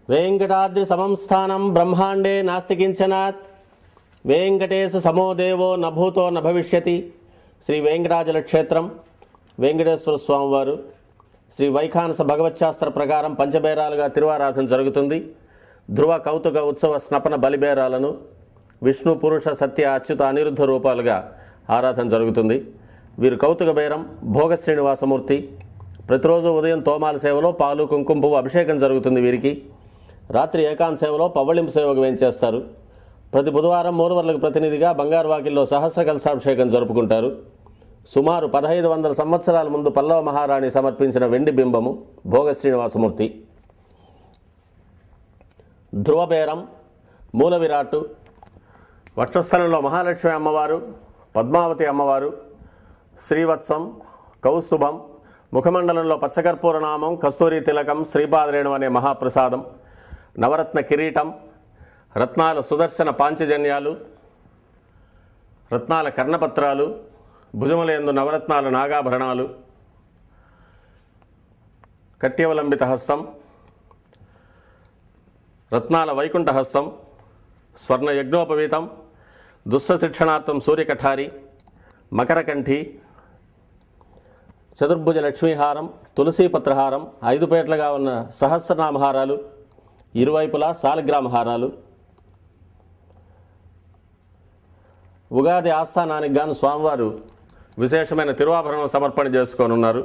वेंकटाद्रि समं स्थानं ब्रह्मांडे नास्ति किंचनात् वेंकटेश समो देवो न भूतो न भविष्यति। श्री वेंकटाचल क्षेत्रम वेंकटेश्वर स्वामी वारु श्री వైఖానస భగవచ్శాస్త్ర ప్రకారం పంచబేరాలుగా తిరువారాధన జరుగుతుంది. ధ్రువ కౌతుక ఉత్సవ స్నపన బలిబేరాలను విష్ణు పురుష సత్య అచ్యుత అనిరుద్ధ రూపాలుగా ఆరాధన జరుగుతుంది. వీరు కౌతుక బేరం భోగ శ్రీనివాసమూర్తి. ప్రతిరోజు ఉదయం తోమాల సేవలో పాలు కుంకుమ పువ్వు అభిషేకం జరుగుతుంది. వీరికి రాత్రి ఏకాంత సేవలో పవ్వళింపు సేవకు వేయించేస్తారు. ప్రతి బుధవారం మూలవర్లకు ప్రతినిధిగా బంగారు వాకిల్లో సహస్ర కలశాభిషేకం జరుపుకుంటారు. సుమారు 1500 సంవత్సరాల ముందు పల్లవ మహారాణి సమర్పించిన వెండి బింబము భోగ శ్రీనివాసమూర్తి. ధ్రువబేరం మూల విరాట్టు వక్షస్థలంలో మహాలక్ష్మి అమ్మవారు, పద్మావతి అమ్మవారు, శ్రీవత్సం, కౌస్తుభం, ముఖమండలంలో పచ్చకర్పూర నామం, కస్తూరి తిలకం, శ్రీపాదరేణం అనే మహాప్రసాదం, నవరత్న కిరీటం, రత్నాల సుదర్శన పాంచజన్యాలు, రత్నాల కర్ణపత్రాలు, భుజములందు నవరత్నాల నాగాభరణాలు, కట్యవలంబిత హస్తం, రత్నాల వైకుంఠ హస్తం, స్వర్ణ యజ్ఞోపవీతం, దుస్స శిక్షణార్థం సూర్యకఠారి, మకరకంఠి, చతుర్భుజ లక్ష్మీహారం, తులసీపత్రహారం, 5 పేట్లుగా ఉన్న సహస్రనామహారాలు, ఇరువైపులా సాలగ్రామహారాలు. ఉగాది ఆస్థానానికి గాను స్వామివారు విశేషమైన తిరువాభరణం సమర్పణ చేసుకోనున్నారు.